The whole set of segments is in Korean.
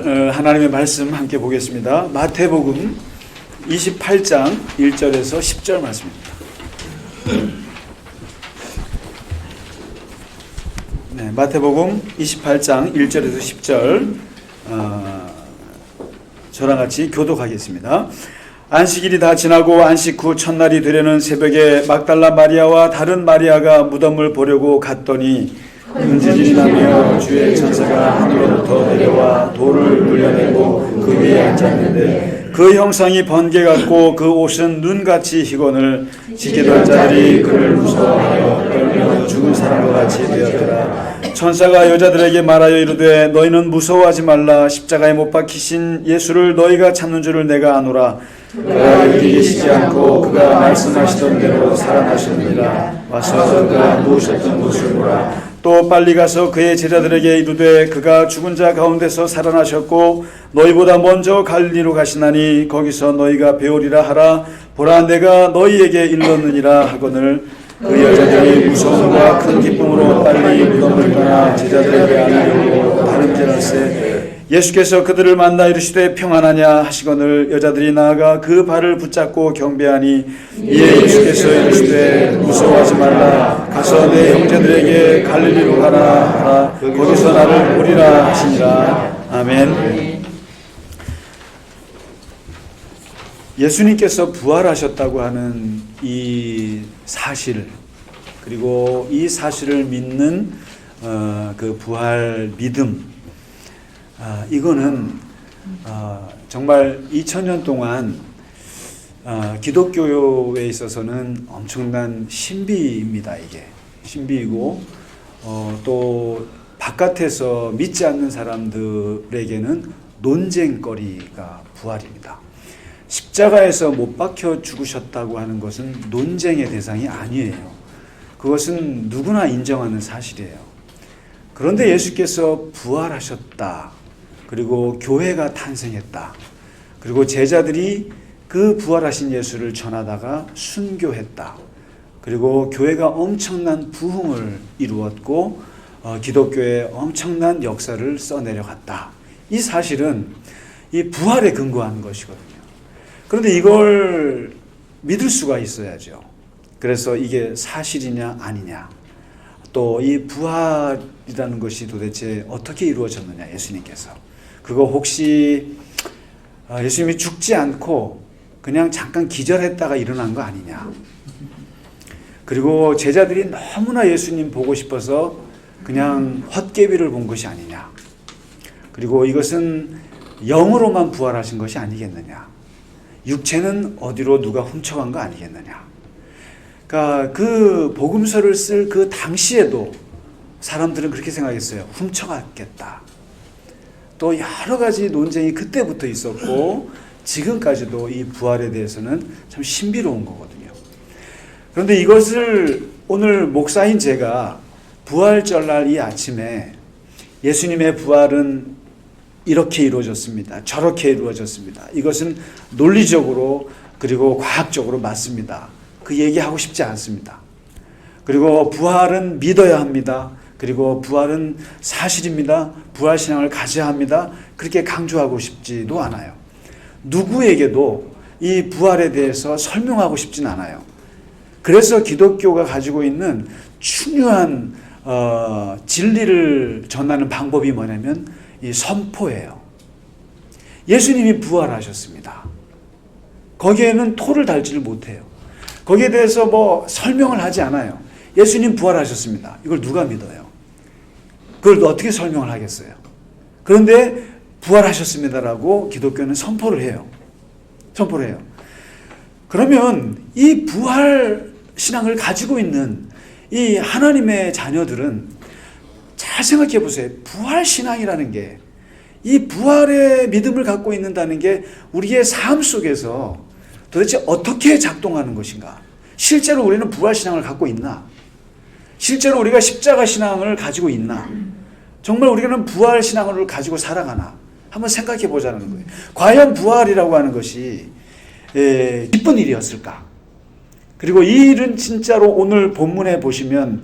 오늘 하나님의 말씀 함께 보겠습니다. 마태복음 28장 1절에서 10절 말씀입니다. 네, 마태복음 28장 1절에서 10절 저랑 같이 교독하겠습니다. 안식일이 다 지나고 안식 후 첫날이 되려는 새벽에 막달라 마리아와 다른 마리아가 무덤을 보려고 갔더니 금지질이 나며 주의 천사가 하늘로부터 내려와 돌을 물려내고 그 위에 앉았는데 그 형상이 번개 같고 그 옷은 눈같이 희거늘 지키던 자들이 그를 무서워하여 떨며 죽은 사람과 같이 되었더라. 천사가 여자들에게 말하여 이르되 너희는 무서워하지 말라. 십자가에 못 박히신 예수를 너희가 찾는 줄을 내가 아노라. 그가 여기 계시지 않고 그가 말씀하시던 대로 살아나셨느니라. 와서 그가 누우셨던 곳을 보라. 또 빨리 가서 그의 제자들에게 이르되 그가 죽은 자 가운데서 살아나셨고 너희보다 먼저 갈릴리로 가시나니 거기서 너희가 배우리라 하라. 보라 내가 너희에게 일렀느니라 하거늘 그 여자들이 무서움과 큰 기쁨으로 빨리 무덤을 떠나 제자들에게 알리려고 다름질할세. 예수께서 그들을 만나 이르시되 평안하냐 하시거늘 여자들이 나아가 그 발을 붙잡고 경배하니 이에 예수께서 이르시되 무서워하지 말라. 가서 내 형제들에게 갈릴리로 가라 하라. 거기서 나를 보리라 하시니라. 아멘. 예수님께서 부활하셨다고 하는 이 사실, 그리고 이 사실을 믿는 그 부활 믿음, 이거는 정말 2000년 동안 기독교에 있어서는 엄청난 신비입니다. 이게 신비이고 또 바깥에서 믿지 않는 사람들에게는 논쟁거리가 부활입니다. 십자가에서 못 박혀 죽으셨다고 하는 것은 논쟁의 대상이 아니에요. 그것은 누구나 인정하는 사실이에요. 그런데 예수께서 부활하셨다. 그리고 교회가 탄생했다. 그리고 제자들이 그 부활하신 예수를 전하다가 순교했다. 그리고 교회가 엄청난 부흥을 이루었고 기독교에 엄청난 역사를 써내려갔다. 이 사실은 이 부활에 근거한 것이거든요. 그런데 이걸 믿을 수가 있어야죠. 그래서 이게 사실이냐 아니냐, 또 이 부활이라는 것이 도대체 어떻게 이루어졌느냐, 예수님께서. 그거 혹시 예수님이 죽지 않고 그냥 잠깐 기절했다가 일어난 거 아니냐. 그리고 제자들이 너무나 예수님 보고 싶어서 그냥 헛개비를 본 것이 아니냐. 그리고 이것은 영으로만 부활하신 것이 아니겠느냐. 육체는 어디로 누가 훔쳐간 거 아니겠느냐. 그러니까 그 복음서를 쓸 그 당시에도 사람들은 그렇게 생각했어요. 훔쳐갔겠다. 또 여러 가지 논쟁이 그때부터 있었고 지금까지도 이 부활에 대해서는 참 신비로운 거거든요. 그런데 이것을 오늘 목사인 제가 부활절날 이 아침에 예수님의 부활은 이렇게 이루어졌습니다. 저렇게 이루어졌습니다. 이것은 논리적으로 그리고 과학적으로 맞습니다. 그 얘기하고 싶지 않습니다. 그리고 부활은 믿어야 합니다. 그리고 부활은 사실입니다. 부활신앙을 가져야 합니다. 그렇게 강조하고 싶지도 않아요. 누구에게도 이 부활에 대해서 설명하고 싶진 않아요. 그래서 기독교가 가지고 있는 중요한 진리를 전하는 방법이 뭐냐면 이 선포예요. 예수님이 부활하셨습니다. 거기에는 토를 달지를 못해요. 거기에 대해서 뭐 설명을 하지 않아요. 예수님 부활하셨습니다. 이걸 누가 믿어요? 그걸 어떻게 설명을 하겠어요? 그런데 부활하셨습니다라고 기독교는 선포를 해요. 선포를 해요. 그러면 이 부활 신앙을 가지고 있는 이 하나님의 자녀들은 잘 생각해 보세요. 부활 신앙이라는 게, 이 부활의 믿음을 갖고 있는다는 게 우리의 삶 속에서 도대체 어떻게 작동하는 것인가? 실제로 우리는 부활 신앙을 갖고 있나? 실제로 우리가 십자가 신앙을 가지고 있나? 정말 우리는 부활 신앙을 가지고 살아가나? 한번 생각해 보자는 거예요. 과연 부활이라고 하는 것이 기쁜 일이었을까? 그리고 이 일은 진짜로 오늘 본문에 보시면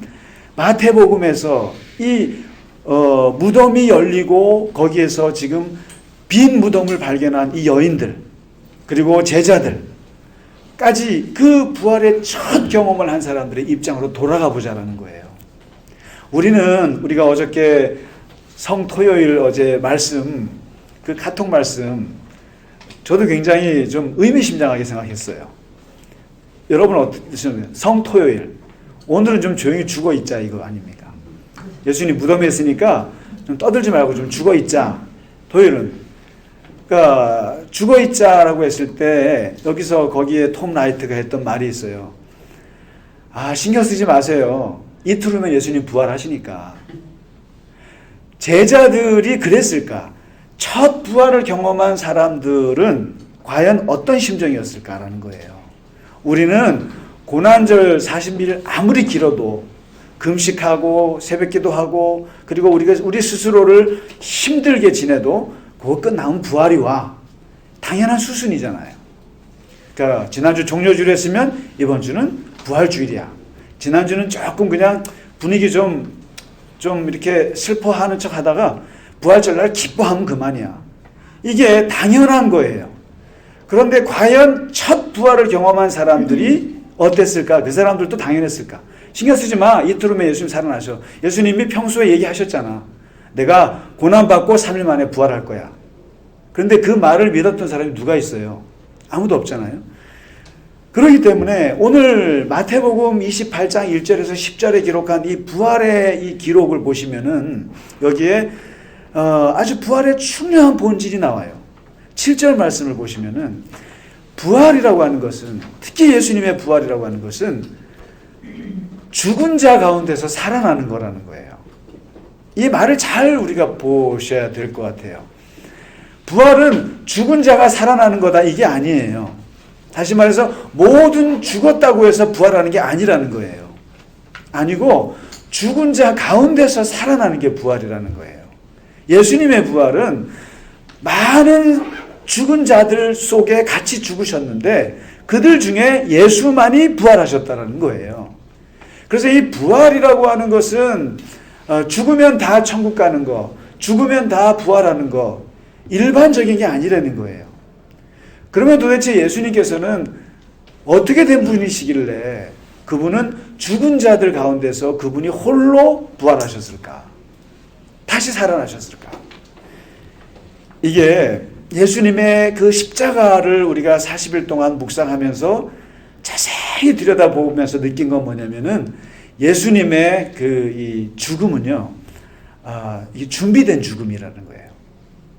마태복음에서 이 무덤이 열리고 거기에서 지금 빈 무덤을 발견한 이 여인들 그리고 제자들까지 그 부활의 첫 경험을 한 사람들의 입장으로 돌아가 보자라는 거예요. 우리가 어저께 성토요일 어제 말씀, 그 카톡 말씀 저도 굉장히 좀 의미심장하게 생각했어요. 여러분 어떻게 생각해요? 성토요일 오늘은 좀 조용히 죽어있자 이거 아닙니까? 예수님 무덤에 있으니까 좀 떠들지 말고 좀 죽어있자. 토요일은 그러니까 죽어있자라고 했을 때 여기서 거기에 톰 라이트가 했던 말이 있어요. 신경 쓰지 마세요. 이틀 후면 예수님 부활하시니까. 제자들이 그랬을까? 첫 부활을 경험한 사람들은 과연 어떤 심정이었을까라는 거예요. 우리는 고난절 40일 아무리 길어도 금식하고 새벽기도하고 그리고 우리 스스로를 힘들게 지내도 그거 끝나면 부활이 와. 당연한 수순이잖아요. 그러니까 지난주 종료주일 했으면 이번 주는 부활주일이야. 지난주는 조금 그냥 분위기 좀 이렇게 슬퍼하는 척 하다가 부활절날 기뻐하면 그만이야. 이게 당연한 거예요. 그런데 과연 첫 부활을 경험한 사람들이 어땠을까? 그 사람들도 당연했을까? 신경 쓰지 마. 이틀 후면 예수님 살아나셔. 예수님이 평소에 얘기하셨잖아. 내가 고난받고 3일 만에 부활할 거야. 그런데 그 말을 믿었던 사람이 누가 있어요? 아무도 없잖아요. 그렇기 때문에 오늘 마태복음 28장 1절에서 10절에 기록한 이 부활의 이 기록을 보시면은 여기에 아주 부활의 중요한 본질이 나와요. 7절 말씀을 보시면은 부활이라고 하는 것은, 특히 예수님의 부활이라고 하는 것은 죽은 자 가운데서 살아나는 거라는 거예요. 이 말을 잘 우리가 보셔야 될 것 같아요. 부활은 죽은 자가 살아나는 거다 이게 아니에요. 다시 말해서 모든 죽었다고 해서 부활하는 게 아니라는 거예요. 아니고 죽은 자 가운데서 살아나는 게 부활이라는 거예요. 예수님의 부활은 많은 죽은 자들 속에 같이 죽으셨는데 그들 중에 예수만이 부활하셨다는 거예요. 그래서 이 부활이라고 하는 것은 죽으면 다 천국 가는 거, 죽으면 다 부활하는 거, 일반적인 게 아니라는 거예요. 그러면 도대체 예수님께서는 어떻게 된 분이시길래 그분은 죽은 자들 가운데서 그분이 홀로 부활하셨을까? 다시 살아나셨을까? 이게 예수님의 그 십자가를 우리가 40일 동안 묵상하면서 자세히 들여다보면서 느낀 건 뭐냐면은 예수님의 이 죽음은요, 이게 준비된 죽음이라는 거예요.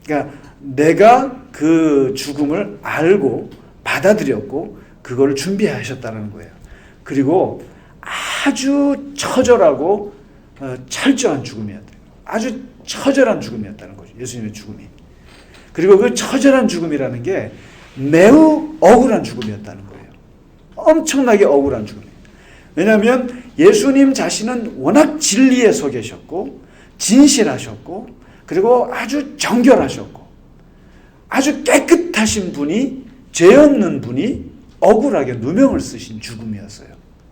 그러니까 내가 그 죽음을 알고 받아들였고 그걸 준비하셨다는 거예요. 그리고 아주 처절하고 철저한 죽음이었대요. 아주 처절한 죽음이었다는 거죠. 예수님의 죽음이. 그리고 그 처절한 죽음이라는 게 매우 억울한 죽음이었다는 거예요. 엄청나게 억울한 죽음이에요. 왜냐하면 예수님 자신은 워낙 진리에 서 계셨고 진실하셨고 그리고 아주 정결하셨고 아주 깨끗하신 분이, 죄 없는 분이 억울하게 누명을 쓰신 죽음이었어요.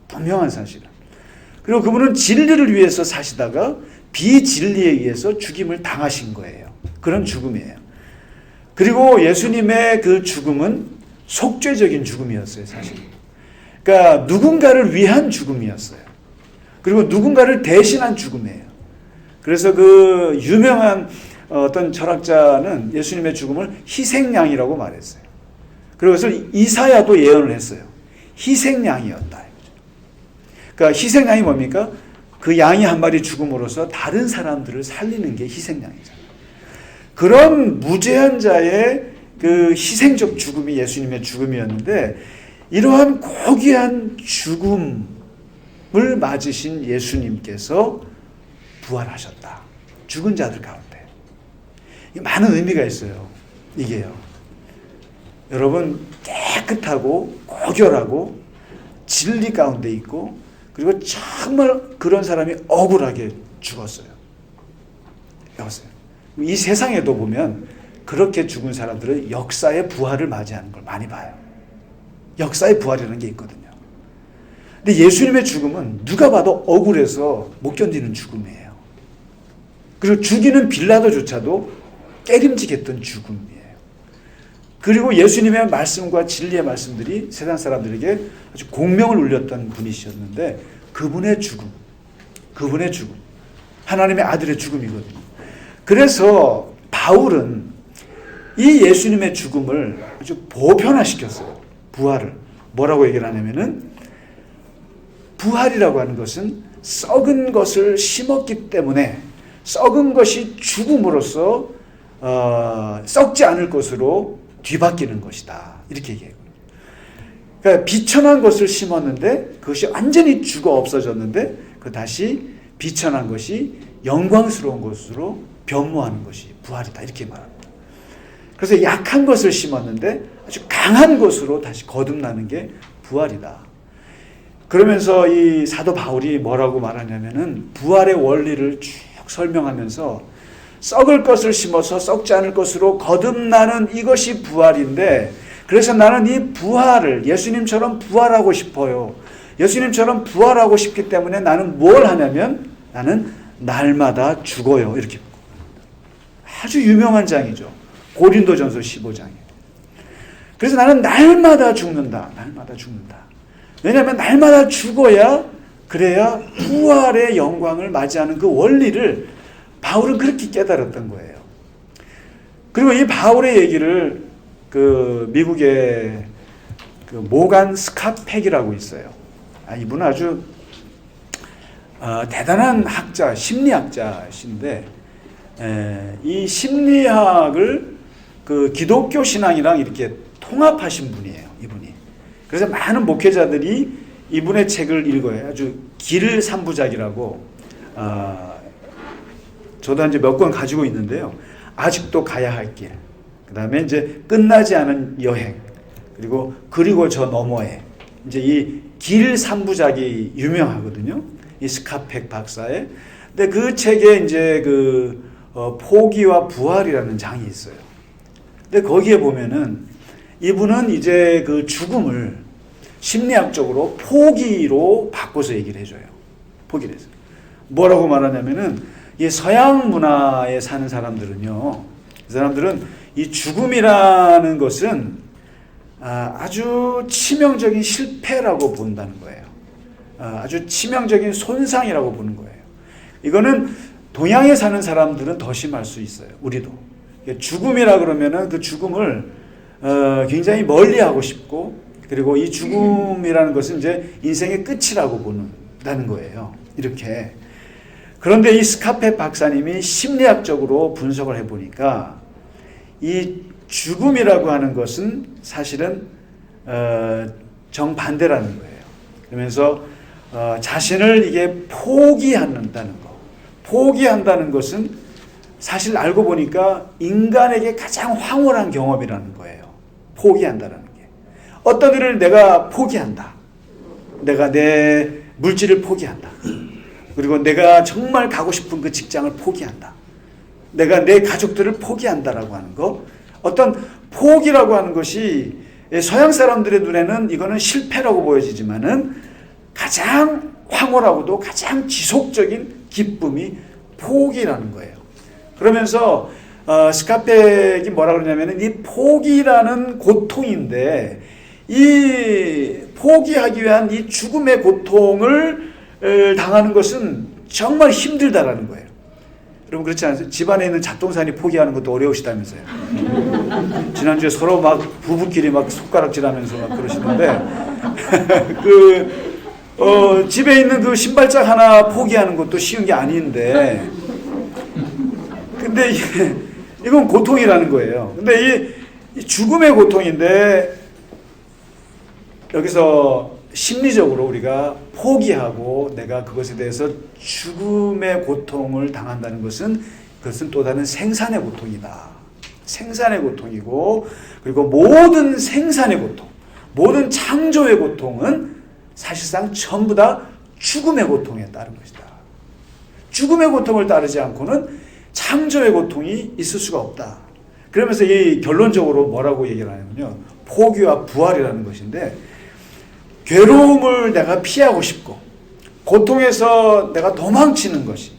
분명한 사실은. 그리고 그분은 진리를 위해서 사시다가 비진리에 의해서 죽임을 당하신 거예요. 그런 죽음이에요. 그리고 예수님의 그 죽음은 속죄적인 죽음이었어요, 사실. 그러니까 누군가를 위한 죽음이었어요. 그리고 누군가를 대신한 죽음이에요. 그래서 그 유명한 어떤 철학자는 예수님의 죽음을 희생양이라고 말했어요. 그래서 이사야도 예언을 했어요. 희생양이었다. 그러니까 희생양이 뭡니까? 그 양이 한 마리 죽음으로써 다른 사람들을 살리는 게 희생양이잖아요. 그런 무죄한 자의 그 희생적 죽음이 예수님의 죽음이었는데 이러한 고귀한 죽음을 맞으신 예수님께서 부활하셨다. 죽은 자들 가운데. 많은 의미가 있어요. 이게요. 여러분 깨끗하고 고결하고 진리 가운데 있고 그리고 정말 그런 사람이 억울하게 죽었어요. 이 세상에도 보면 그렇게 죽은 사람들은 역사의 부활을 맞이하는 걸 많이 봐요. 역사의 부활이라는 게 있거든요. 근데 예수님의 죽음은 누가 봐도 억울해서 못 견디는 죽음이에요. 그리고 죽이는 빌라도조차도 깨림직했던 죽음이에요. 그리고 예수님의 말씀과 진리의 말씀들이 세상 사람들에게 아주 공명을 울렸던 분이셨는데 그분의 죽음, 하나님의 아들의 죽음이거든요. 그래서 바울은 이 예수님의 죽음을 아주 보편화시켰어요. 부활을. 뭐라고 얘기를 하냐면은 부활이라고 하는 것은 썩은 것을 심었기 때문에 썩은 것이 죽음으로써 썩지 않을 것으로 뒤바뀌는 것이다. 이렇게 얘기해요. 그러니까 비천한 것을 심었는데 그것이 완전히 죽어 없어졌는데 그 다시 비천한 것이 영광스러운 것으로 변모하는 것이 부활이다. 이렇게 말합니다. 그래서 약한 것을 심었는데 아주 강한 것으로 다시 거듭나는 게 부활이다. 그러면서 이 사도 바울이 뭐라고 말하냐면은 부활의 원리를 쭉 설명하면서 썩을 것을 심어서 썩지 않을 것으로 거듭나는 이것이 부활인데 그래서 나는 이 부활을 예수님처럼 부활하고 싶어요. 예수님처럼 부활하고 싶기 때문에 나는 뭘 하냐면 나는 날마다 죽어요. 이렇게 아주 유명한 장이죠. 고린도전서 15장이에요. 그래서 나는 날마다 죽는다. 왜냐하면 날마다 죽어야 그래야 부활의 영광을 맞이하는 그 원리를 바울은 그렇게 깨달았던 거예요. 그리고 이 바울의 얘기를 그 미국의 그 모간 스카펙이라고 있어요. 이분은 아주 대단한 학자, 심리학자신데 이 심리학을 그 기독교 신앙이랑 이렇게 통합하신 분이에요. 이분이. 그래서 많은 목회자들이 이분의 책을 읽어요. 아주 길 3부작이라고 저도 이제 몇 권 가지고 있는데요. 아직도 가야 할 길. 그 다음에 이제 끝나지 않은 여행. 그리고 저 너머에. 이제 이 길 3부작이 유명하거든요. 이 스카펙 박사의. 근데 그 책에 이제 포기와 부활이라는 장이 있어요. 근데 거기에 보면은 이분은 이제 그 죽음을 심리학적으로 포기로 바꿔서 얘기를 해줘요. 포기를 해서. 뭐라고 말하냐면은 이 서양 문화에 사는 사람들은요, 그 사람들은 이 죽음이라는 것은 아주 치명적인 실패라고 본다는 거예요. 아주 치명적인 손상이라고 보는 거예요. 이거는 동양에 사는 사람들은 더 심할 수 있어요. 우리도. 죽음이라 그러면은 그 죽음을 굉장히 멀리하고 싶고, 그리고 이 죽음이라는 것은 이제 인생의 끝이라고 본다는 거예요. 이렇게. 그런데 이 스카페 박사님이 심리학적으로 분석을 해보니까 이 죽음이라고 하는 것은 사실은 정반대라는 거예요. 그러면서 자신을 이게 포기한다는 거. 포기한다는 것은 사실 알고 보니까 인간에게 가장 황홀한 경험이라는 거예요. 포기한다는 게. 어떤 일을 내가 포기한다. 내가 내 물질을 포기한다. 그리고 내가 정말 가고 싶은 그 직장을 포기한다. 내가 내 가족들을 포기한다라고 하는 거. 어떤 포기라고 하는 것이 서양 사람들의 눈에는 이거는 실패라고 보여지지만은 가장 황홀하고도 가장 지속적인 기쁨이 포기라는 거예요. 그러면서 스카펙이 뭐라 그러냐면은 이 포기라는 고통인데 이 포기하기 위한 이 죽음의 고통을 당하는 것은 정말 힘들다라는 거예요. 여러분 그렇지 않으세요? 집안에 있는 잡동사니 포기하는 것도 어려우시다면서요. 지난주에 서로 막 부부끼리 막 손가락질하면서 막 그러시는데 집에 있는 그 신발장 하나 포기하는 것도 쉬운 게 아닌데 근데 이건 고통이라는 거예요. 근데 이 죽음의 고통인데 여기서 심리적으로 우리가 포기하고 내가 그것에 대해서 죽음의 고통을 당한다는 것은 그것은 또 다른 생산의 고통이다. 생산의 고통이고 그리고 모든 생산의 고통, 모든 창조의 고통은 사실상 전부 다 죽음의 고통에 따른 것이다. 죽음의 고통을 따르지 않고는 창조의 고통이 있을 수가 없다. 그러면서 이 결론적으로 뭐라고 얘기를 하냐면요. 포기와 부활이라는 것인데 괴로움을 내가 피하고 싶고 고통에서 내가 도망치는 것이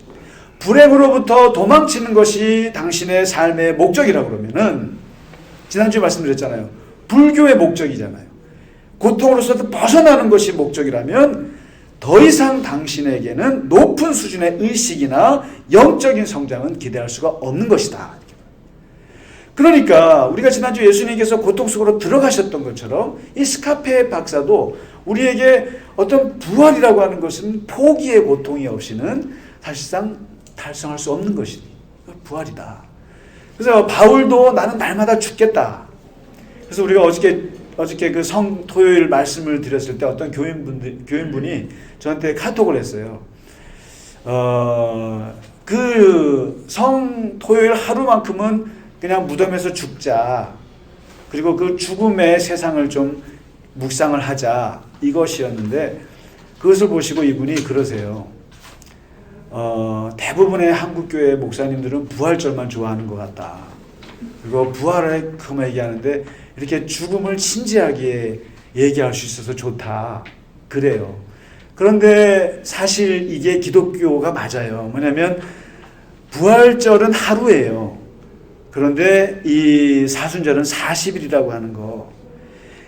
불행으로부터 도망치는 것이 당신의 삶의 목적이라고 그러면은 지난주에 말씀드렸잖아요. 불교의 목적이잖아요. 고통으로부터 벗어나는 것이 목적이라면 더 이상 당신에게는 높은 수준의 의식이나 영적인 성장은 기대할 수가 없는 것이다. 그러니까 우리가 지난주 예수님께서 고통 속으로 들어가셨던 것처럼 이 스카페 박사도 우리에게 어떤 부활이라고 하는 것은 포기의 고통이 없이는 사실상 달성할 수 없는 것이니 부활이다. 그래서 바울도 나는 날마다 죽겠다. 그래서 우리가 어저께 그 성토요일 말씀을 드렸을 때 어떤 교인분이 저한테 카톡을 했어요. 그 성토요일 하루만큼은 그냥 무덤에서 죽자. 그리고 그 죽음의 세상을 좀 묵상을 하자. 이것이었는데 그것을 보시고 이분이 그러세요. 대부분의 한국교회 목사님들은 부활절만 좋아하는 것 같다. 그리고 부활을 그만 얘기하는데 이렇게 죽음을 진지하게 얘기할 수 있어서 좋다. 그래요. 그런데 사실 이게 기독교가 맞아요. 뭐냐면 부활절은 하루예요. 그런데 이 사순절은 40일이라고 하는 거.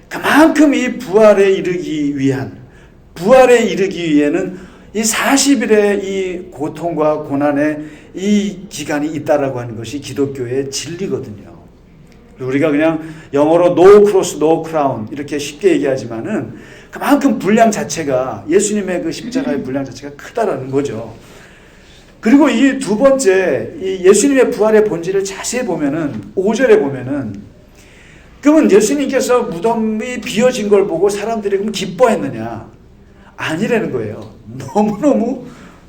그만큼 이 부활에 이르기 위해는 이 40일의 이 고통과 고난의 이 기간이 있다라고 하는 것이 기독교의 진리거든요. 우리가 그냥 영어로 no cross, no crown 이렇게 쉽게 얘기하지만은 그만큼 분량 자체가 예수님의 그 십자가의 분량 자체가 크다라는 거죠. 그리고 이 두 번째, 이 예수님의 부활의 본질을 자세히 보면은 5절에 보면은 그러면 예수님께서 무덤이 비어진 걸 보고 사람들이 그럼 기뻐했느냐? 아니라는 거예요. 너무너무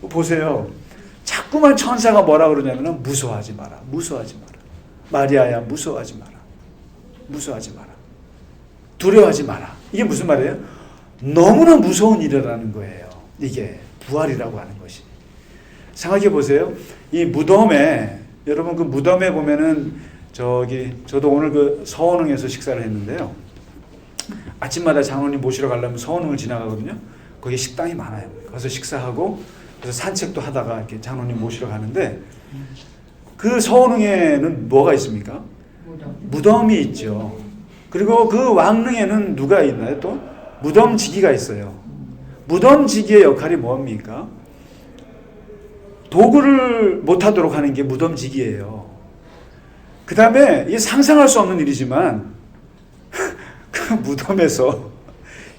보세요. 자꾸만 천사가 뭐라 그러냐면은 무서워하지 마라. 무서워하지 마라. 마리아야 무서워하지 마라. 무서워하지 마라. 두려워하지 마라. 이게 무슨 말이에요? 너무나 무서운 일이라는 거예요. 이게 부활이라고 하는 것이. 생각해 보세요. 이 무덤에 여러분 그 무덤에 보면은 저도 오늘 그 서원흥에서 식사를 했는데요. 아침마다 장로님 모시러 가려면 서원흥을 지나가거든요. 거기 식당이 많아요. 가서 식사하고 그래서 산책도 하다가 이렇게 장로님 모시러 가는데 그 서원흥에는 뭐가 있습니까? 무덤이 있죠. 그리고 그 왕릉에는 누가 있나요? 또 무덤지기가 있어요. 무덤지기의 역할이 뭡니까? 도구를 못하도록 하는 게 무덤지기예요. 그 다음에 이게 상상할 수 없는 일이지만 그 무덤에서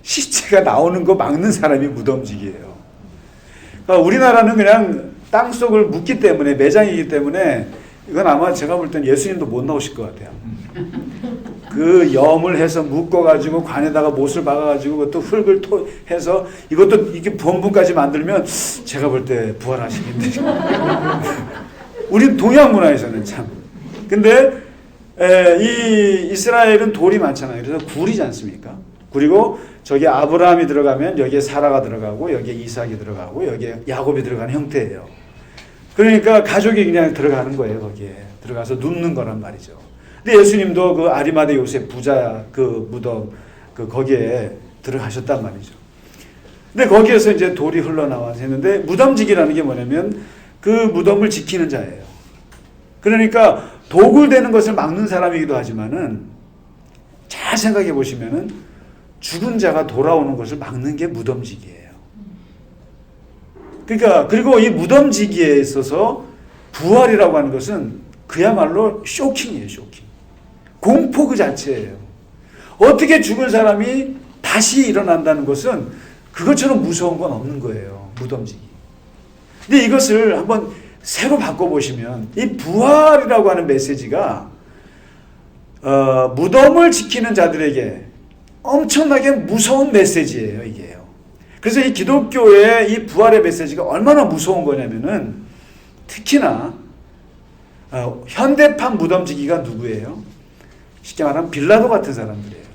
시체가 나오는 거 막는 사람이 무덤지기예요. 그러니까 우리나라는 그냥 땅속을 묻기 때문에 매장이기 때문에 이건 아마 제가 볼 땐 예수님도 못 나오실 것 같아요. 그 염을 해서 묶어가지고 관에다가 못을 박아가지고 그것도 흙을 해서 이것도 이게 본분까지 만들면 제가 볼 때 부활하시는데 우리 동양 문화에서는 참. 근데 이 이스라엘은 돌이 많잖아요. 그래서 굴이지 않습니까? 그리고 저기 아브라함이 들어가면 여기에 사라가 들어가고 여기에 이삭이 들어가고 여기에 야곱이 들어가는 형태예요. 그러니까 가족이 그냥 들어가는 거예요. 거기에 들어가서 눕는 거란 말이죠. 근데 예수님도 그 아리마대 요셉 부자 그 무덤 그 거기에 들어가셨단 말이죠. 근데 거기에서 이제 돌이 흘러나와서 했는데 무덤지기라는 게 뭐냐면 그 무덤을 지키는 자예요. 그러니까 도굴되는 것을 막는 사람이기도 하지만은 잘 생각해 보시면은 죽은 자가 돌아오는 것을 막는 게 무덤지기예요. 그러니까 그리고 이 무덤지기에 있어서 부활이라고 하는 것은 그야말로 쇼킹이에요. 쇼킹. 공포 그 자체예요. 어떻게 죽은 사람이 다시 일어난다는 것은 그것처럼 무서운 건 없는 거예요. 무덤지기. 근데 이것을 한번 새로 바꿔보시면 이 부활이라고 하는 메시지가 무덤을 지키는 자들에게 엄청나게 무서운 메시지예요. 이게요. 그래서 이 기독교의 이 부활의 메시지가 얼마나 무서운 거냐면은 특히나 현대판 무덤지기가 누구예요? 쉽게 말하면 빌라도 같은 사람들이에요.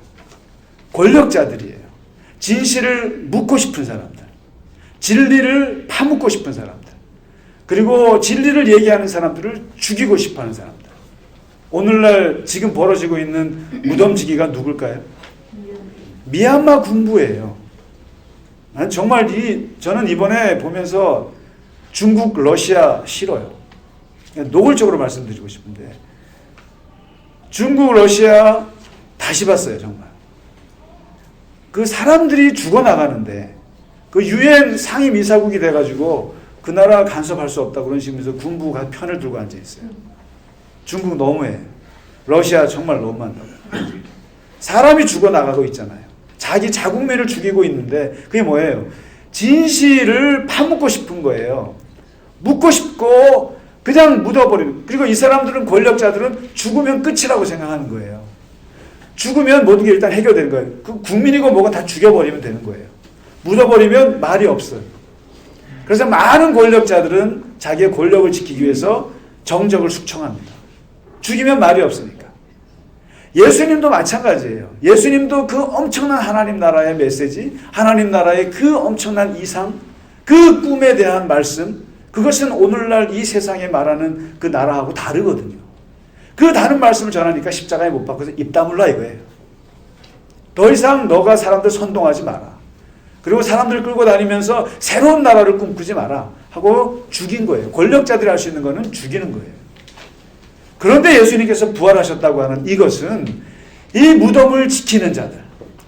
권력자들이에요. 진실을 묻고 싶은 사람들. 진리를 파묻고 싶은 사람들. 그리고 진리를 얘기하는 사람들을 죽이고 싶어하는 사람들. 오늘날 지금 벌어지고 있는 무덤지기가 누굴까요? 미얀마 군부예요. 정말 저는 이번에 보면서 중국, 러시아 싫어요. 노골적으로 말씀드리고 싶은데 중국, 러시아 다시 봤어요. 정말. 그 사람들이 죽어나가는데 그 유엔 상임 이사국이 돼가지고 그 나라 간섭할 수 없다 그런 식으로 군부가 편을 들고 앉아있어요. 중국 너무해. 러시아 정말 너무한다고. 사람이 죽어나가고 있잖아요. 자기 자국민을 죽이고 있는데 그게 뭐예요? 진실을 파묻고 싶은 거예요. 묻고 싶고 그냥 묻어버리는. 그리고 이 사람들은, 권력자들은 죽으면 끝이라고 생각하는 거예요. 죽으면 모든 게 일단 해결되는 거예요. 그 국민이고 뭐가 다 죽여버리면 되는 거예요. 묻어버리면 말이 없어요. 그래서 많은 권력자들은 자기의 권력을 지키기 위해서 정적을 숙청합니다. 죽이면 말이 없으니까. 예수님도 마찬가지예요. 예수님도 그 엄청난 하나님 나라의 메시지, 하나님 나라의 그 엄청난 이상, 그 꿈에 대한 말씀, 그것은 오늘날 이 세상에 말하는 그 나라하고 다르거든요. 그 다른 말씀을 전하니까 십자가에 못 박혀서 입 다물라 이거예요. 더 이상 너가 사람들 선동하지 마라. 그리고 사람들 끌고 다니면서 새로운 나라를 꿈꾸지 마라 하고 죽인 거예요. 권력자들이 할 수 있는 거는 죽이는 거예요. 그런데 예수님께서 부활하셨다고 하는 이것은 이 무덤을 지키는 자들,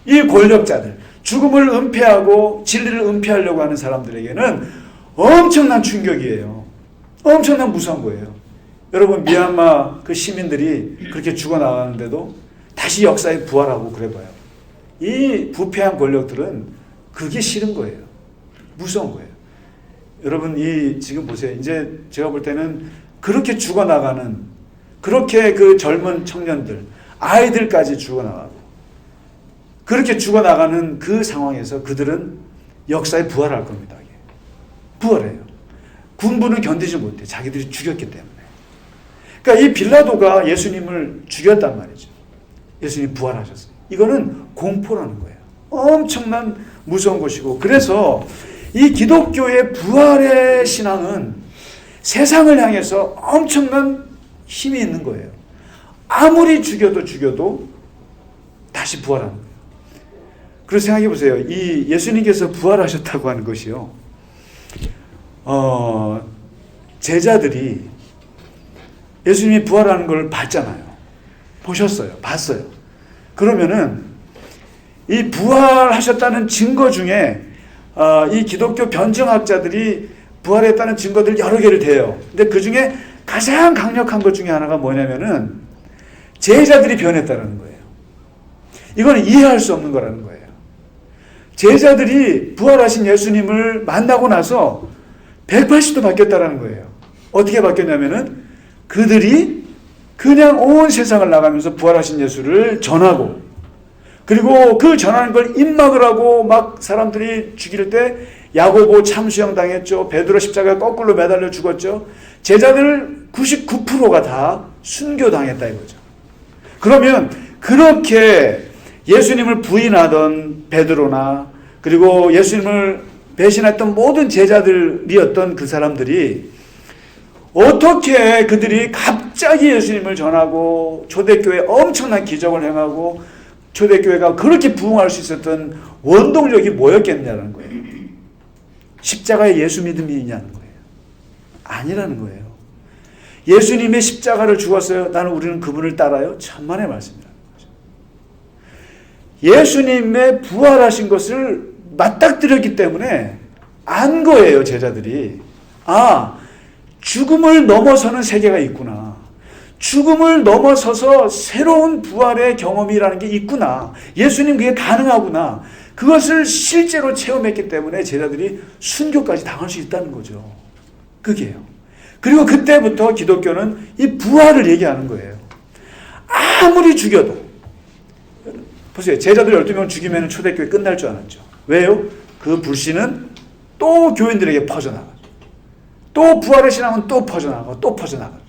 이 권력자들, 죽음을 은폐하고 진리를 은폐하려고 하는 사람들에게는 엄청난 충격이에요. 엄청난 무서운 거예요. 여러분, 미얀마 그 시민들이 그렇게 죽어나가는데도 다시 역사에 부활하고 그래봐요. 이 부패한 권력들은 그게 싫은 거예요. 무서운 거예요. 여러분, 지금 보세요. 이제 제가 볼 때는 그렇게 죽어나가는, 그렇게 그 젊은 청년들, 아이들까지 죽어나가고, 그렇게 죽어나가는 그 상황에서 그들은 역사에 부활할 겁니다. 부활해요. 군부는 견디지 못해. 자기들이 죽였기 때문에. 그러니까 이 빌라도가 예수님을 죽였단 말이죠. 예수님이 부활하셨어요. 이거는 공포라는 거예요. 엄청난 무서운 것이고, 그래서 이 기독교의 부활의 신앙은 세상을 향해서 엄청난 힘이 있는 거예요. 아무리 죽여도 다시 부활하는 거예요. 그래서 생각해 보세요. 이 예수님께서 부활하셨다고 하는 것이요. 제자들이 예수님이 부활하는 걸 봤잖아요. 보셨어요. 봤어요. 그러면은 이 부활하셨다는 증거 중에 이 기독교 변증학자들이 부활했다는 증거들 여러 개를 대요. 근데 그 중에 가장 강력한 것 중에 하나가 뭐냐면은 제자들이 변했다는 거예요. 이거는 이해할 수 없는 거라는 거예요. 제자들이 부활하신 예수님을 만나고 나서 180도 바뀌었다는 거예요. 어떻게 바뀌었냐면은 그들이 그냥 온 세상을 나가면서 부활하신 예수를 전하고, 그리고 그 전하는 걸 입막을 하고 막 사람들이 죽일 때 야고보 참수형 당했죠. 베드로 십자가에 거꾸로 매달려 죽었죠. 제자들 99%가 다 순교당했다 이거죠. 그러면 그렇게 예수님을 부인하던 베드로나 그리고 예수님을 배신했던 모든 제자들이었던 그 사람들이 어떻게 그들이 갑자기 예수님을 전하고 초대교회에 엄청난 기적을 행하고 초대교회가 그렇게 부흥할 수 있었던 원동력이 뭐였겠냐는 거예요. 십자가의 예수 믿음이 있냐는 거예요. 아니라는 거예요. 예수님의 십자가를 죽었어요. 우리는 그분을 따라요. 천만의 말씀이라는 거죠. 예수님의 부활하신 것을 맞닥뜨렸기 때문에 안 거예요. 제자들이. 죽음을 넘어서는 세계가 있구나. 죽음을 넘어서서 새로운 부활의 경험이라는 게 있구나. 예수님 그게 가능하구나. 그것을 실제로 체험했기 때문에 제자들이 순교까지 당할 수 있다는 거죠. 그게요. 그리고 그때부터 기독교는 이 부활을 얘기하는 거예요. 아무리 죽여도. 보세요. 제자들 12명 죽이면 초대교회 끝날 줄 알았죠. 왜요? 그 불신은 또 교인들에게 퍼져나가죠. 또 부활의 신앙은 또 퍼져나가고 또 퍼져나가죠.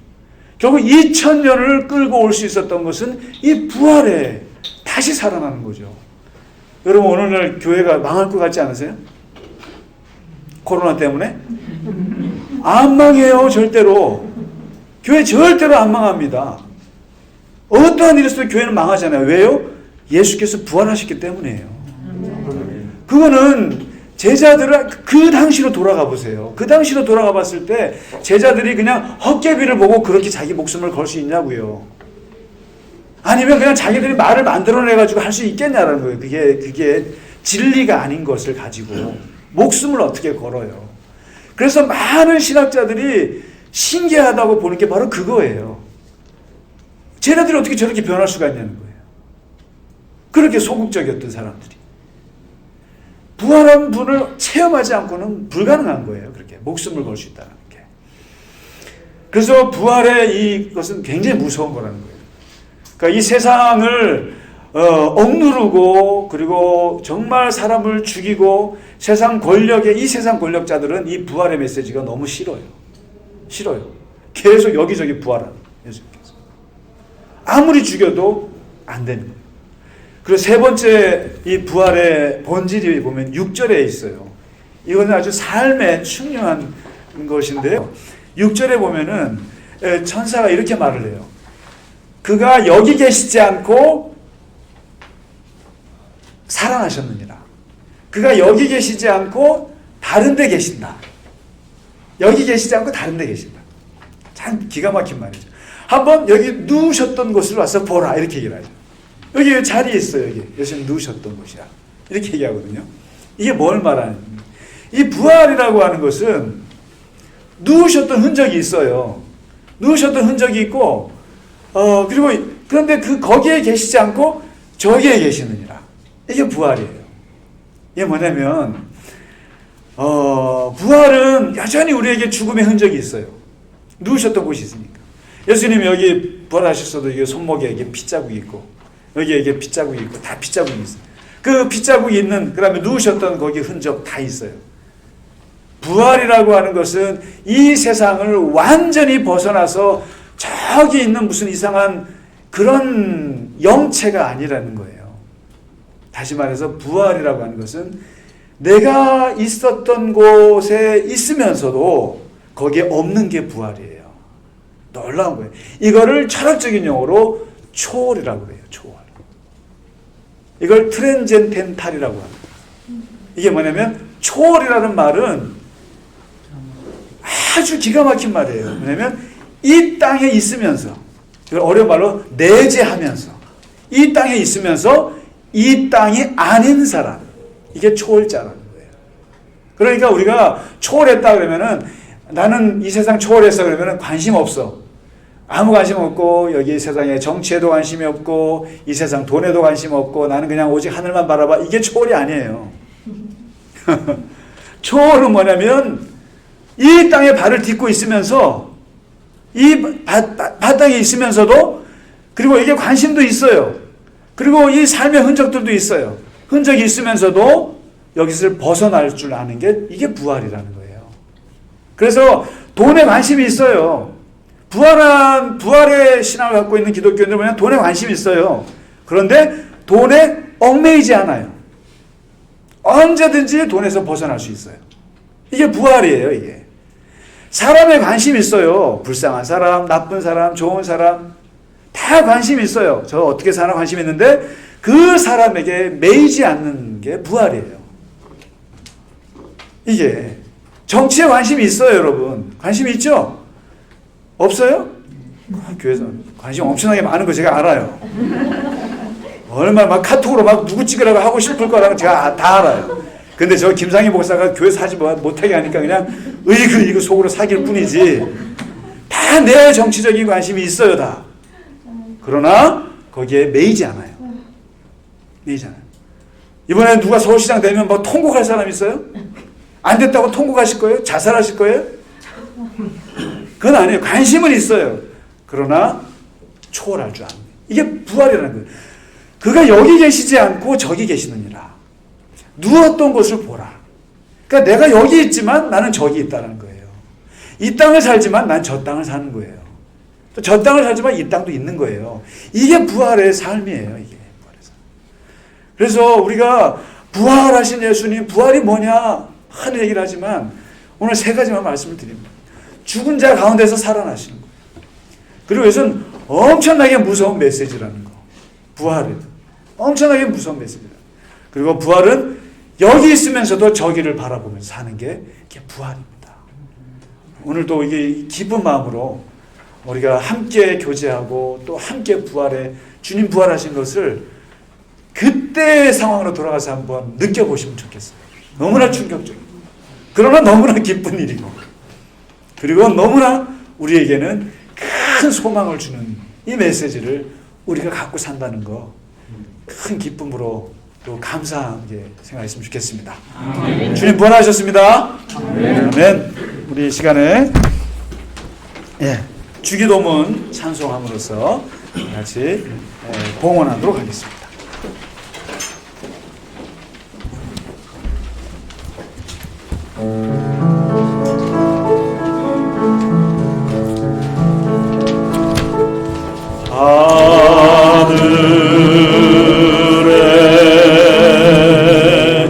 결국 2000년을 끌고 올 수 있었던 것은 이 부활에 다시 살아나는 거죠. 여러분, 오늘날 교회가 망할 것 같지 않으세요? 코로나 때문에? 안 망해요. 절대로. 교회 절대로 안 망합니다. 어떠한 일이 있어도 교회는 망하잖아요. 왜요? 예수께서 부활하셨기 때문이에요. 그거는 제자들을 그 당시로 돌아가 보세요. 그 당시로 돌아가 봤을 때 제자들이 그냥 헛개비를 보고 그렇게 자기 목숨을 걸 수 있냐고요. 아니면 그냥 자기들이 말을 만들어내가지고 할 수 있겠냐라는 거예요. 그게 진리가 아닌 것을 가지고 목숨을 어떻게 걸어요. 그래서 많은 신학자들이 신기하다고 보는 게 바로 그거예요. 쟤네들이 어떻게 저렇게 변할 수가 있냐는 거예요. 그렇게 소극적이었던 사람들이. 부활한 분을 체험하지 않고는 불가능한 거예요. 그렇게 목숨을 걸 수 있다는 게. 그래서 부활의 이것은 굉장히 무서운 거라는 거예요. 그러니까 이 세상을 억누르고 그리고 정말 사람을 죽이고 세상 권력자들은 이 부활의 메시지가 너무 싫어요. 계속 여기저기 부활하는 예수님께서. 아무리 죽여도 안 되는 거예요. 그리고 세 번째 이 부활의 본질이 보면 6절에 있어요. 이거는 아주 삶에 중요한 것인데요. 6절에 보면은 천사가 이렇게 말을 해요. 그가 여기 계시지 않고 살아나셨느니라. 그가 여기 계시지 않고 다른 데 계신다. 여기 계시지 않고 다른 데 계신다. 참 기가 막힌 말이죠. 한번 여기 누우셨던 곳을 와서 보라. 이렇게 얘기를 하죠. 여기 자리에 있어요. 여기 예수님 누우셨던 곳이야. 이렇게 얘기하거든요. 이게 뭘 말하는? 이 부활이라고 하는 것은 누우셨던 흔적이 있어요. 누우셨던 흔적이 있고, 그런데 거기에 계시지 않고 저기에 계시느니라. 이게 부활이에요. 이게 뭐냐면, 부활은 여전히 우리에게 죽음의 흔적이 있어요. 누우셨던 곳이 있으니까. 예수님이 여기 부활하셨어도 이게 손목에 이게 핏자국이 있고, 여기에 이게 핏자국이 있고, 다 핏자국이 있어요. 그 핏자국이 있는, 그 다음에 누우셨던 거기 흔적 다 있어요. 부활이라고 하는 것은 이 세상을 완전히 벗어나서 저기 있는 무슨 이상한 그런 영체가 아니라는 거예요. 다시 말해서 부활이라고 하는 것은 내가 있었던 곳에 있으면서도 거기에 없는 게 부활이에요. 놀라운 거예요. 이거를 철학적인 용어로 초월이라고 해요. 초월. 이걸 트랜젠덴탈이라고 합니다. 이게 뭐냐면 초월이라는 말은 아주 기가 막힌 말이에요. 뭐냐면 이 땅에 있으면서, 이걸 어려운 말로 내재하면서, 이 땅에 있으면서 이 땅이 아닌 사람, 이게 초월자라는 거예요. 그러니까 우리가 초월했다 그러면은, 나는 이 세상 초월했어 그러면은 관심 없어. 아무 관심 없고, 여기 세상에 정치에도 관심이 없고, 이 세상 돈에도 관심 없고, 나는 그냥 오직 하늘만 바라봐. 이게 초월이 아니에요. 초월은 뭐냐면 이 땅에 발을 딛고 있으면서, 이 바닥에 있으면서도, 그리고 이게 관심도 있어요. 그리고 이 삶의 흔적들도 있어요. 흔적이 있으면서도 여기서 벗어날 줄 아는 게 이게 부활이라는 거예요. 그래서 돈에 관심이 있어요. 부활의 신앙을 갖고 있는 기독교인들 보면 돈에 관심이 있어요. 그런데 돈에 얽매이지 않아요. 언제든지 돈에서 벗어날 수 있어요. 이게 부활이에요, 이게. 사람에 관심이 있어요. 불쌍한 사람, 나쁜 사람, 좋은 사람 다 관심이 있어요. 저 어떻게 사나 관심이 있는데 그 사람에게 매이지 않는 게 부활이에요. 이게 정치에 관심이 있어요, 여러분. 관심이 있죠? 없어요? 교회에서 관심 엄청나게 많은 거 제가 알아요. 얼마나 막 카톡으로 막 누구 찍으라고 하고 싶을 거라고 제가 다 알아요. 근데 저 김상희 목사가 교회에서 하지 못하게 하니까 그냥 이거 속으로 사귈 뿐이지. 다 내 정치적인 관심이 있어요, 다. 그러나 거기에 매이지 않아요. 매이지 않아요. 이번에 누가 서울시장 되면 뭐 통곡할 사람 있어요? 안 됐다고 통곡하실 거예요? 자살하실 거예요? 그건 아니에요. 관심은 있어요. 그러나 초월할 줄 아는 거예요. 이게 부활이라는 거예요. 그가 여기 계시지 않고 저기 계시느니라. 누웠던 곳을 보라. 그러니까 내가 여기 있지만 나는 저기 있다는 거예요. 이 땅을 살지만 난 저 땅을 사는 거예요. 또 저 땅을 살지만 이 땅도 있는 거예요. 이게 부활의 삶이에요. 이게 그래서 우리가 부활하신 예수님, 부활이 뭐냐 하는 얘기를 하지만 오늘 세 가지만 말씀을 드립니다. 죽은 자 가운데서 살아나시는 거예요. 그리고 이것은 엄청나게 무서운 메시지라는 거. 부활은 엄청나게 무서운 메시지다. 그리고 부활은 여기 있으면서도 저기를 바라보면서 사는 게 이게 부활입니다. 오늘도 이게 기쁜 마음으로 우리가 함께 교제하고 또 함께 부활의 주님 부활하신 것을 그때의 상황으로 돌아가서 한번 느껴보시면 좋겠어요. 너무나 충격적이고, 그러나 너무나 기쁜 일이고, 그리고 너무나 우리에게는 큰 소망을 주는 이 메시지를 우리가 갖고 산다는 거, 큰 기쁨으로 또 감사하게 생각했으면 좋겠습니다. 아멘. 주님 부활하셨습니다. 아멘. 우리 이 시간에 주기도문 찬송함으로써 같이 봉헌하도록 하겠습니다. 하늘에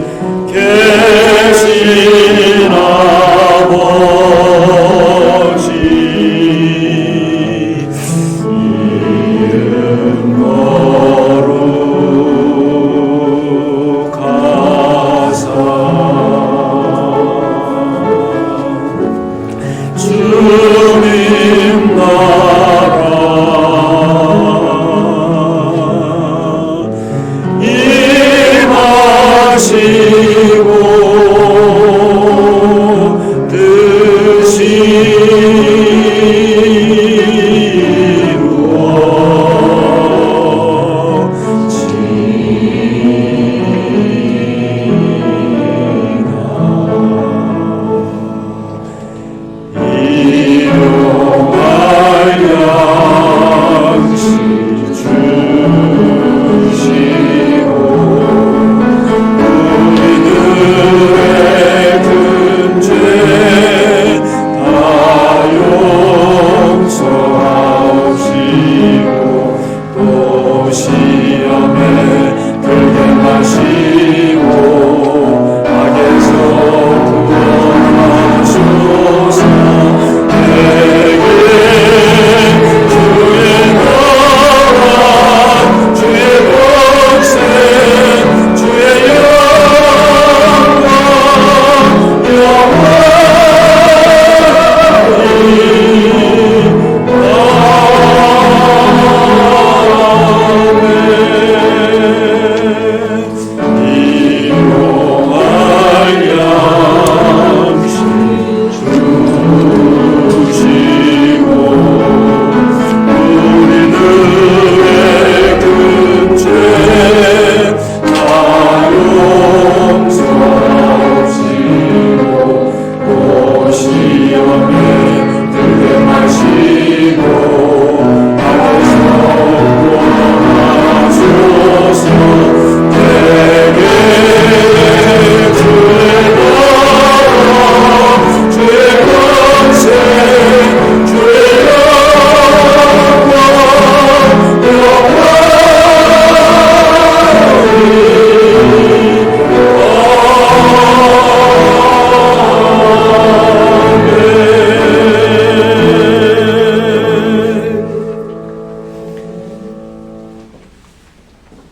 계신 아버지, 이름 거룩하사 주님 나라 임하시고 뜻이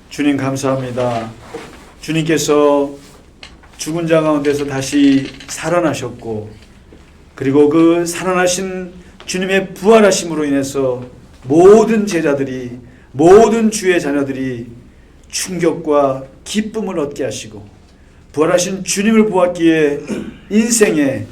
주님 감사합니다. 주님께서 죽은 자 가운데서 다시 살아나셨고, 그리고 그 살아나신 주님의 부활하심으로 인해서 모든 제자들이, 모든 주의 자녀들이 충격과 기쁨을 얻게 하시고, 부활하신 주님을 보았기에 인생에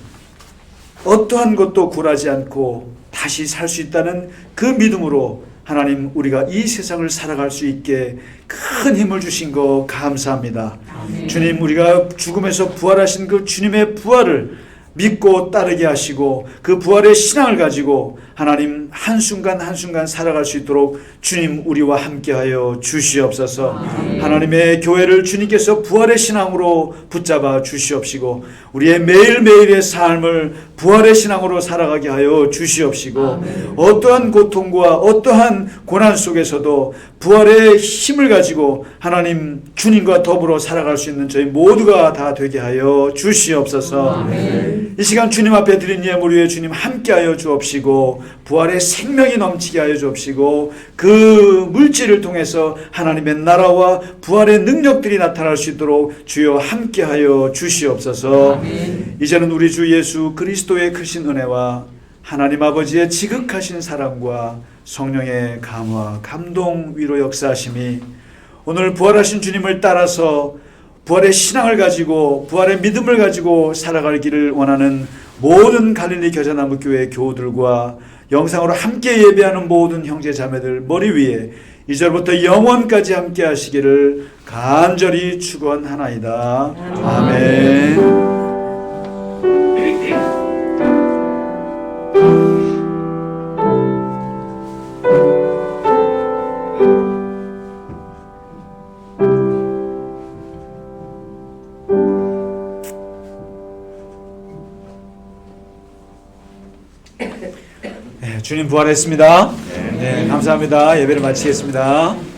어떠한 것도 굴하지 않고 다시 살 수 있다는 그 믿음으로 하나님, 우리가 이 세상을 살아갈 수 있게 큰 힘을 주신 거 감사합니다. 아멘. 주님, 우리가 죽음에서 부활하신 그 주님의 부활을 믿고 따르게 하시고, 그 부활의 신앙을 가지고 하나님 한순간 한순간 살아갈 수 있도록 주님 우리와 함께하여 주시옵소서. 아멘. 하나님의 교회를 주님께서 부활의 신앙으로 붙잡아 주시옵시고, 우리의 매일매일의 삶을 부활의 신앙으로 살아가게 하여 주시옵시고, 아멘. 어떠한 고통과 어떠한 고난 속에서도 부활의 힘을 가지고 하나님 주님과 더불어 살아갈 수 있는 저희 모두가 다 되게 하여 주시옵소서. 아멘. 이 시간 주님 앞에 드린 예물 위에 주님 함께하여 주옵시고, 부활의 생명이 넘치게 하여 주옵시고, 그 물질을 통해서 하나님의 나라와 부활의 능력들이 나타날 수 있도록 주여 함께하여 주시옵소서. 아멘. 이제는 우리 주 예수 그리스도의 크신 은혜와 하나님 아버지의 지극하신 사랑과 성령의 감화, 감동, 위로 역사하심이 오늘 부활하신 주님을 따라서 부활의 신앙을 가지고 부활의 믿음을 가지고 살아갈 길을 원하는 모든 갈릴리 겨자나무 교회 교우들과 영상으로 함께 예배하는 모든 형제 자매들 머리 위에 이제부터 영원까지 함께 하시기를 간절히 축원하나이다. 아멘. 주님 부활했습니다. 네, 감사합니다. 예배를 마치겠습니다.